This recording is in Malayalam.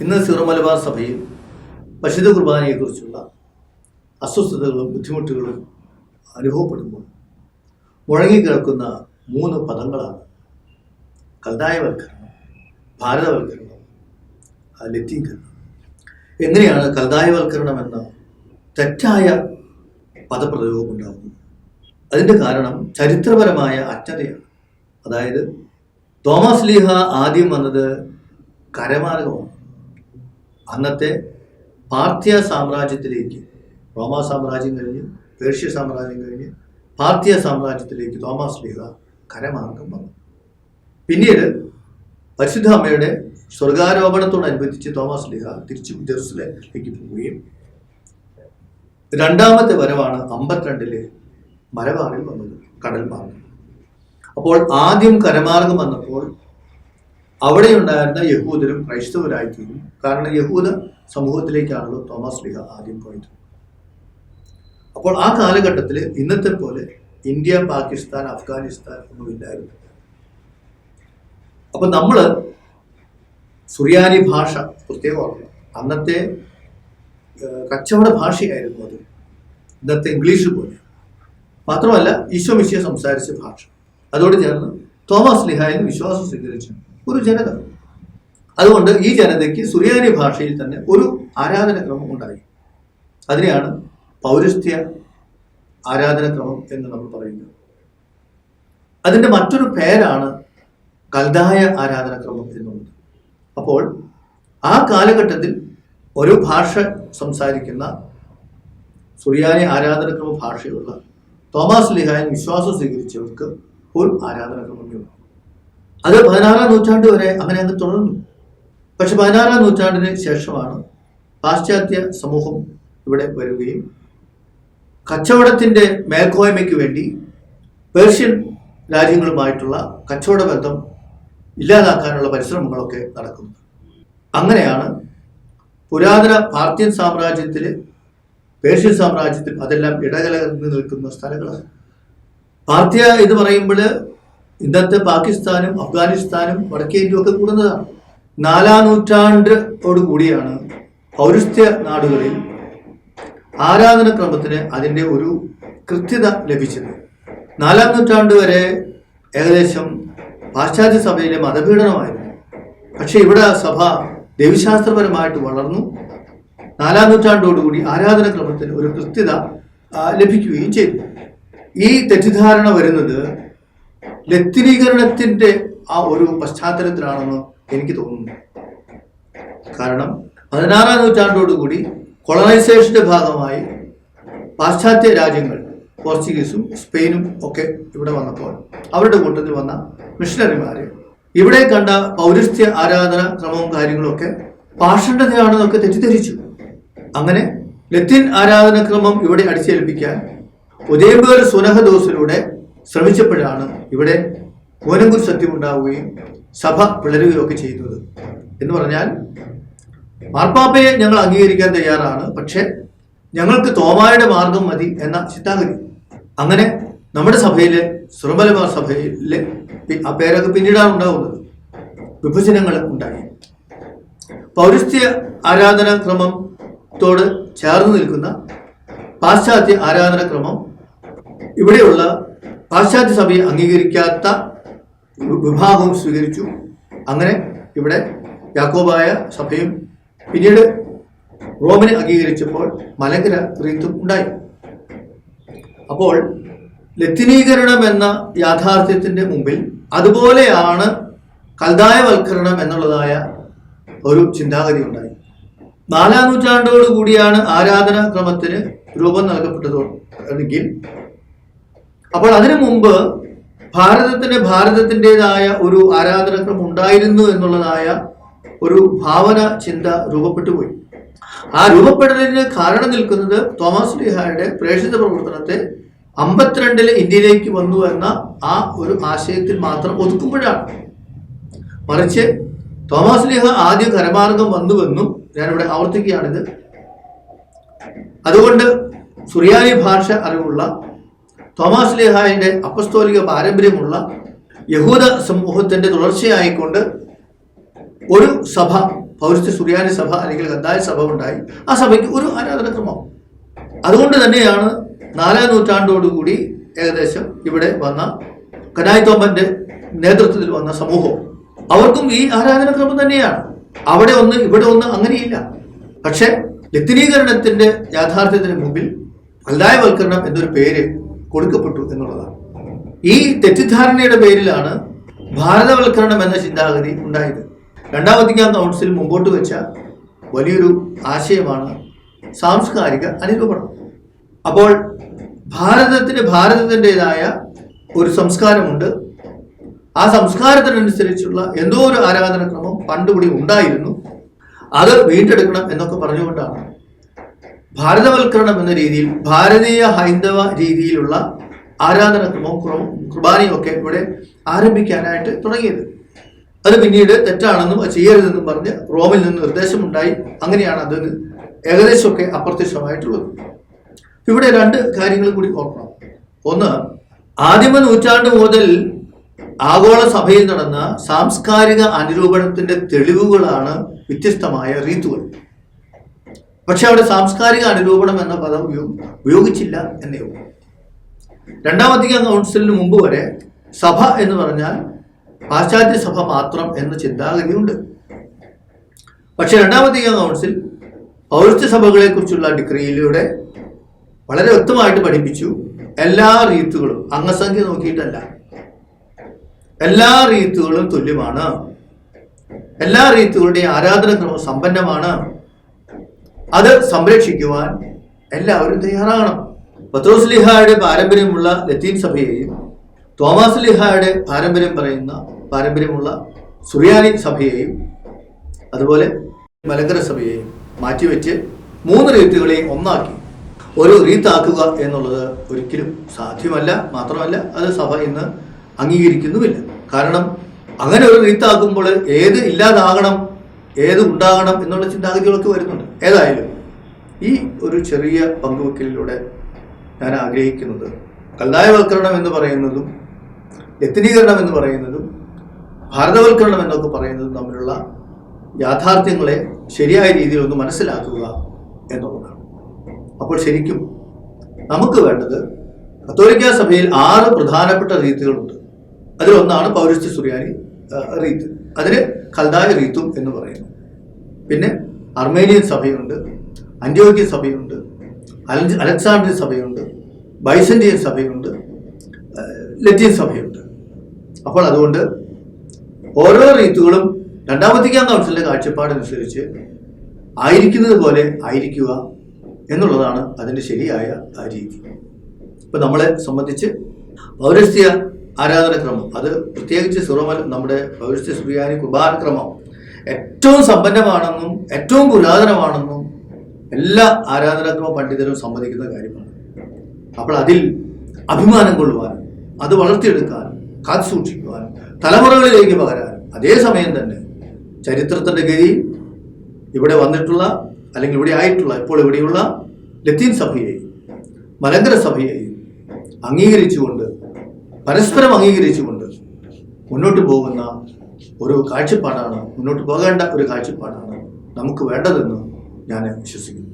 ഇന്ന് സീറോ മലബാർ സഭയിൽ പരിശുദ്ധ കുർബാനയെക്കുറിച്ചുള്ള അസ്വസ്ഥതകളും ബുദ്ധിമുട്ടുകളും അനുഭവപ്പെടുമ്പോൾ മുഴങ്ങിക്കേൾക്കുന്ന 3 പദങ്ങളാണ് കൽദായവൽക്കരണം, ഭാരതവൽക്കരണം, ലത്തീകരണം. എങ്ങനെയാണ് കൽദായവൽക്കരണം എന്ന തെറ്റായ പദപ്രയോഗം ഉണ്ടാകുന്നത്? അതിൻ്റെ കാരണം ചരിത്രപരമായ അജ്ഞതയാണ്. അതായത് തോമസ് ലീഹ ആദ്യം വന്നത് കരമാർഗമാണ്. അന്നത്തെ പാർഥ്യ സാമ്രാജ്യത്തിലേക്ക്, റോമാ സാമ്രാജ്യം കഴിഞ്ഞ് പേർഷ്യ സാമ്രാജ്യം കഴിഞ്ഞ് പാർഥ്യ സാമ്രാജ്യത്തിലേക്ക് തോമസ് ലീഹ കരമാർഗം വന്നു. പിന്നീട് പരിശുദ്ധ അമ്മയുടെ സ്വർഗാരോപണത്തോടനുബന്ധിച്ച് തോമസ് ലീഹ തിരിച്ചു ജെറുസലേമിലേക്ക് പോവുകയും രണ്ടാമത്തെ വരവാണ് 52 മലബാറിൽ വന്നത്, കടൽ മാർഗം. അപ്പോൾ ആദ്യം കരമാർഗം വന്നപ്പോൾ അവിടെ ഉണ്ടായിരുന്ന യഹൂദരും ക്രൈസ്തവരായിത്തീരും. കാരണം യഹൂദ സമൂഹത്തിലേക്കാണല്ലോ തോമസ് ലീഹ ആദ്യം പോയത്. അപ്പോൾ ആ കാലഘട്ടത്തിൽ ഇന്നത്തെ പോലെ ഇന്ത്യ, പാകിസ്ഥാൻ, അഫ്ഗാനിസ്ഥാൻ ഒന്നുമില്ലായിരുന്നു. അപ്പം നമ്മൾ സുറിയാനി ഭാഷ പ്രത്യേകം ഓർക്കണം. അന്നത്തെ കച്ചവട ഭാഷയായിരുന്നു അത്, ഇന്നത്തെ ഇംഗ്ലീഷ് പോലെ. മാത്രമല്ല ഈശോ മിശിഹ സംസാരിച്ച ഭാഷ. അതോട് ചേർന്ന് തോമസ് ലീഹായിൽ വിശ്വാസം സ്വീകരിച്ച ഒരു ജനത. അതുകൊണ്ട് ഈ ജനതയ്ക്ക് സുറിയാനി ഭാഷയിൽ തന്നെ ഒരു ആരാധനക്രമം ഉണ്ടായി. അതിനെയാണ് പൗരസ്ത്യ ആരാധനക്രമം എന്ന് നമ്മൾ പറയുന്നത്. അതിൻ്റെ മറ്റൊരു പേരാണ് കൽദായ ആരാധനക്രമം എന്നുള്ളത്. അപ്പോൾ ആ കാലഘട്ടത്തിൽ ഒരു ഭാഷ സംസാരിക്കുന്ന സുറിയാനി ആരാധനക്രമ ഭാഷയുള്ള തോമസ് ലീഹായിൽ വിശ്വാസം സ്വീകരിച്ചവർക്ക് ഒരു ആരാധനക്രമമുണ്ട്. അത് 16-ാം നൂറ്റാണ്ട് വരെ അങ്ങനെ അങ്ങ് തുടർന്നു. പക്ഷെ 16-ാം നൂറ്റാണ്ടിന് ശേഷമാണ് പാശ്ചാത്യ സമൂഹം ഇവിടെ വരികയും കച്ചവടത്തിൻ്റെ മേൽക്കോയ്മയ്ക്ക് വേണ്ടി പേർഷ്യൻ രാജ്യങ്ങളുമായിട്ടുള്ള കച്ചവട ബന്ധം ഇല്ലാതാക്കാനുള്ള പരിശ്രമങ്ങളൊക്കെ നടക്കുന്നത്. അങ്ങനെയാണ് പുരാതന പാർഥ്യൻ സാമ്രാജ്യത്തിൽ, പേർഷ്യൻ സാമ്രാജ്യത്തിൽ അതെല്ലാം ഇടകലർന്ന് നിൽക്കുന്ന സ്ഥലങ്ങളാണ്. പാർഥ്യ എന്ന് പറയുമ്പോൾ ഇന്നത്തെ പാകിസ്ഥാനും അഫ്ഗാനിസ്ഥാനും വടക്കേ ഇന്ത്യയും ഒക്കെ കൂടുന്നതാണ്. 4-ാം നൂറ്റാണ്ടോടു കൂടിയാണ് പൗരസ്ത്യ നാടുകളിൽ ആരാധനക്രമത്തിന് അതിൻ്റെ ഒരു കൃത്യത ലഭിച്ചത്. 4-ാം നൂറ്റാണ്ട് വരെ ഏകദേശം പാശ്ചാത്യ സഭയിലെ മതപീഡനമായിരുന്നു. പക്ഷെ ഇവിടെ സഭ ദൈവശാസ്ത്രപരമായിട്ട് വളർന്നു. 4-ാം നൂറ്റാണ്ടോടുകൂടി ആരാധനക്രമത്തിന് ഒരു കൃത്യത ലഭിക്കുകയും ചെയ്തു. ഈ തെറ്റിദ്ധാരണ വരുന്നത് ലത്തീനീകരണത്തിൻ്റെ ആ ഒരു പശ്ചാത്തലത്തിലാണെന്ന് എനിക്ക് തോന്നുന്നു. കാരണം 16-ാം നൂറ്റാണ്ടോടുകൂടി കൊളനൈസേഷന്റെ ഭാഗമായി പാശ്ചാത്യ രാജ്യങ്ങൾ, പോർച്ചുഗീസും സ്പെയിനും ഒക്കെ ഇവിടെ വന്നപ്പോൾ അവരുടെ കൂട്ടത്തിൽ വന്ന മിഷണറിമാര് ഇവിടെ കണ്ട പൗരസ്ത്യ ആരാധന ക്രമവും കാര്യങ്ങളൊക്കെ പാഷണ്ഡതയാണെന്നൊക്കെ തെറ്റിദ്ധരിച്ചു. അങ്ങനെ ലത്തീൻ ആരാധനക്രമം ഇവിടെ അടിച്ചേൽപ്പിക്കാൻ ഉദയംപേർ സുനഹദോസിലൂടെ ശ്രമിച്ചപ്പോഴാണ് ഇവിടെ കോനങ്കൂർ സത്യം ഉണ്ടാവുകയും സഭ പിളരുകയൊക്കെ ചെയ്യുന്നത്. എന്ന് പറഞ്ഞാൽ മാർപ്പാപ്പയെ ഞങ്ങൾ അംഗീകരിക്കാൻ തയ്യാറാണ്, പക്ഷെ ഞങ്ങൾക്ക് തോമായുടെ മാർഗം മതി എന്ന ചിന്താഗതി. അങ്ങനെ നമ്മുടെ സഭയിലെ സീറോ മലബാർ സഭയിലെ ആ പേരൊക്കെ പിന്നീടാണ് ഉണ്ടാകുന്നത്. വിഭജനങ്ങൾ ഉണ്ടായി. പൗരസ്ത്യ ആരാധനാക്രമത്തോട് ചേർന്ന് നിൽക്കുന്ന പാശ്ചാത്യ ആരാധനാക്രമം ഇവിടെയുള്ള പാശ്ചാത്യ സഭയെ അംഗീകരിക്കാത്ത വിഭാഗവും സ്വീകരിച്ചു. അങ്ങനെ ഇവിടെ യാക്കോബായ സഭയും പിന്നീട് റോമിനെ അംഗീകരിച്ചപ്പോൾ മലങ്കര റീത്തും ഉണ്ടായി. അപ്പോൾ ലത്തീനീകരണം എന്ന യാഥാർത്ഥ്യത്തിൻ്റെ മുമ്പിൽ അതുപോലെയാണ് കൽദായവൽക്കരണം എന്നുള്ളതായ ഒരു ചിന്താഗതി ഉണ്ടായി. 4-ാം നൂറ്റാണ്ടോടു കൂടിയാണ് ആരാധനാക്രമത്തിന് രൂപം നൽകപ്പെട്ടതെങ്കിൽ അപ്പോൾ അതിനു മുമ്പ് ഭാരതത്തിൻ്റെതായ ഒരു ആരാധനാക്രമം ഉണ്ടായിരുന്നു എന്നുള്ളതായ ഒരു ഭാവന ചിന്ത രൂപപ്പെട്ടുപോയി. ആ രൂപപ്പെടലിന് കാരണം നിൽക്കുന്നത് തോമസ് ലീഹായുടെ പ്രേക്ഷിത പ്രവർത്തനത്തെ 52 ഇന്ത്യയിലേക്ക് വന്നു എന്ന ആ ഒരു ആശയത്തിൽ മാത്രം ഒതുക്കുമ്പോഴാണ്. മറിച്ച് തോമസ് ലീഹ ആദ്യം കരമാർഗം വന്നുവെന്നും ഞാനിവിടെ ആവർത്തിക്കുകയാണിത്. അതുകൊണ്ട് സുറിയാനി ഭാഷ അറിവുള്ള തോമസ് ലീഹായുടെ അപ്പസ്തോലിക പാരമ്പര്യമുള്ള യഹൂദ സമൂഹത്തിൻ്റെ തുടർച്ചയായിക്കൊണ്ട് ഒരു സഭ പൗരസ്ത്യ സുറിയാനി സഭ അല്ലെങ്കിൽ ഖദ്ദായ സഭ ഉണ്ടായി. ആ സഭയ്ക്ക് ഒരു ആരാധനാക്രമം. അതുകൊണ്ട് തന്നെയാണ് 4ാം നൂറ്റാണ്ടോടുകൂടി ഏകദേശം ഇവിടെ വന്ന കനായ് തോമന്റെ നേതൃത്വത്തിൽ വന്ന സമൂഹം അവർക്കും ഈ ആരാധനാക്രമം തന്നെയാണ്. അവിടെ ഒന്ന് ഇവിടെ ഒന്ന് അങ്ങനെയില്ല. പക്ഷെ ലത്തീനീകരണത്തിന്റെ യാഥാർത്ഥ്യത്തിന് മുമ്പിൽ ഖൽദായവൽക്കരണം എന്നൊരു പേര് കൊടുക്കപ്പെട്ടു എന്നുള്ളതാണ്. ഈ തെറ്റിദ്ധാരണയുടെ പേരിലാണ് ഭാരതവൽക്കരണം എന്ന ചിന്താഗതി ഉണ്ടായത്. 2ാം വത്തിക്കാൻ കൗൺസിൽ മുമ്പോട്ട് വെച്ച വലിയൊരു ആശയമാണ് സാംസ്കാരിക അനുരൂപണം. അപ്പോൾ ഭാരതത്തിൻ്റെതായ ഒരു സംസ്കാരമുണ്ട്. ആ സംസ്കാരത്തിനനുസരിച്ചുള്ള എന്തോ ഒരു ആരാധനാക്രമം പണ്ടുകൂടി ഉണ്ടായിരുന്നു, അത് വീണ്ടെടുക്കണം എന്നൊക്കെ പറഞ്ഞുകൊണ്ടാണ് ഭാരതവൽക്കരണം എന്ന രീതിയിൽ ഭാരതീയ ഹൈന്ദവ രീതിയിലുള്ള ആരാധനാക്രമവും കുർബാനയും ഒക്കെ ഇവിടെ ആരംഭിക്കാനായിട്ട് തുടങ്ങിയത്. അത് പിന്നീട് തെറ്റാണെന്നും ചെയ്യരുതെന്നും പറഞ്ഞ് റോമിൽ നിന്ന് നിർദ്ദേശമുണ്ടായി. അങ്ങനെയാണ് അത് ഏകദേശമൊക്കെ അപ്രത്യക്ഷമായിട്ടുള്ളത്. ഇവിടെ 2 കാര്യങ്ങൾ കൂടി ഓർക്കണം. ഒന്ന്, ആദിമ നൂറ്റാണ്ട് മുതൽ ആഗോള സഭയിൽ നടന്ന സാംസ്കാരിക അനുരൂപണത്തിന്റെ തെളിവുകളാണ് വ്യത്യസ്തമായ റീത്തുകൾ. പക്ഷെ അവിടെ സാംസ്കാരിക അനുരൂപണം എന്ന പദം ഉപയോഗിച്ചില്ല എന്നേ ഉള്ളൂ. 2ാം വത്തിക്കാൻ കൗൺസിലിന് മുമ്പ് വരെ സഭ എന്ന് പറഞ്ഞാൽ പാശ്ചാത്യ സഭ മാത്രം എന്ന ചിന്താഗതിയുണ്ട്. പക്ഷെ 2ാം വത്തിക്കാൻ കൗൺസിൽ പൗരസ്ത്യ സഭകളെ കുറിച്ചുള്ള ഡിക്രിയിലൂടെ വളരെ വ്യക്തമായിട്ട് പഠിപ്പിച്ചു. എല്ലാ റീത്തുകളും അംഗസംഖ്യ നോക്കിയിട്ടല്ല, എല്ലാ റീത്തുകളും തുല്യമാണ്, എല്ലാ റീത്തുകളുടെയും ആരാധനാക്രമം സമ്പന്നമാണ്, അത് സംരക്ഷിക്കുവാൻ എല്ലാവരും തയ്യാറാകണം. പത്രോസ് ലീഹായുടെ പാരമ്പര്യമുള്ള ലത്തീൻ സഭയെയും തോമസ് ലീഹായുടെ പാരമ്പര്യമുള്ള സുറിയാനി സഭയെയും അതുപോലെ മലങ്കര സഭയെയും മാറ്റിവെച്ച് 3 റീത്തുകളെയും ഒന്നാക്കി ഒരു റീത്താക്കുക എന്നുള്ളത് ഒരിക്കലും സാധ്യമല്ല. മാത്രമല്ല അത് സഭ ഇന്ന് അംഗീകരിക്കുന്നുമില്ല. കാരണം അങ്ങനെ ഒരു റീത്താക്കുമ്പോൾ ഏത് ഇല്ലാതാകണം, ഏത് ഉണ്ടാകണം എന്നുള്ള ചിന്താഗതികളൊക്കെ വരുന്നുണ്ട്. ഏതായാലും ഈ ഒരു ചെറിയ പങ്കുവെക്കലിലൂടെ ഞാൻ ആഗ്രഹിക്കുന്നത് ഖൽദായവൽക്കരണം എന്ന് പറയുന്നതും ലത്തീനീകരണം എന്ന് പറയുന്നതും ഭാരതവൽക്കരണം എന്നൊക്കെ പറയുന്നതും തമ്മിലുള്ള യാഥാർത്ഥ്യങ്ങളെ ശരിയായ രീതിയിൽ ഒന്ന് മനസ്സിലാക്കുക എന്നുള്ളതാണ്. അപ്പോൾ ശരിക്കും നമുക്ക് വേണ്ടത് കത്തോലിക്ക സഭയിൽ 6 പ്രധാനപ്പെട്ട റീത്തുകളുണ്ട്. അതിലൊന്നാണ് പൗരസ്ത്യ സുറിയാനി റീത്ത്, അതിന് ഖൽദായ റീത്തും എന്ന് പറയുന്നു. പിന്നെ അർമേനിയൻ സഭയുണ്ട്, അന്ത്യോക്യ സഭയുണ്ട്, അലക്സാണ്ട്രിയൻ സഭയുണ്ട്, ബൈസന്റിയൻ സഭയുണ്ട്, ലത്തീൻ സഭയുണ്ട്. അപ്പോൾ അതുകൊണ്ട് ഓരോ റീത്തുകളും 2ാം വത്തിക്കാൻ കൗൺസിലിന്റെ കാഴ്ചപ്പാടനുസരിച്ച് ആയിരിക്കുന്നത് പോലെ ആയിരിക്കുക എന്നുള്ളതാണ് അതിൻ്റെ ശരിയായ രീതി. ഇപ്പം നമ്മളെ സംബന്ധിച്ച് പൗരസ്ത്യ ആരാധനക്രമം, അത് പ്രത്യേകിച്ച് നമ്മുടെ പൗരസ്ത്യ സുറിയാനി കുർബാനക്രമം ഏറ്റവും സമ്പന്നമാണെന്നും ഏറ്റവും പുരാതനമാണെന്നും എല്ലാ ആരാധനാക്രമ പണ്ഡിതരും സമ്മതിക്കുന്ന കാര്യമാണ്. അപ്പോൾ അതിൽ അഭിമാനം കൊള്ളുവാനും അത് വളർത്തിയെടുക്കാനും കാത്തു സൂക്ഷിക്കുവാനും തലമുറകളിലേക്ക് പകരാനും അതേസമയം തന്നെ ചരിത്രത്തിൻ്റെ ഗതിയിൽ ഇവിടെ വന്നിട്ടുള്ള അല്ലെങ്കിൽ ഇവിടെ ആയിട്ടുള്ള ഇപ്പോൾ ഇവിടെയുള്ള ലത്തീൻ സഭയെയും മലങ്കര സഭയെയും അംഗീകരിച്ചുകൊണ്ട് പരസ്പരം അംഗീകരിച്ചുകൊണ്ട് മുന്നോട്ട് പോകുന്ന ഒരു കാഴ്ചപ്പാടാണ്, മുന്നോട്ട് പോകേണ്ട ഒരു കാഴ്ചപ്പാടാണ് നമുക്ക് വേണ്ടതെന്ന് ഞാൻ വിശ്വസിക്കുന്നു.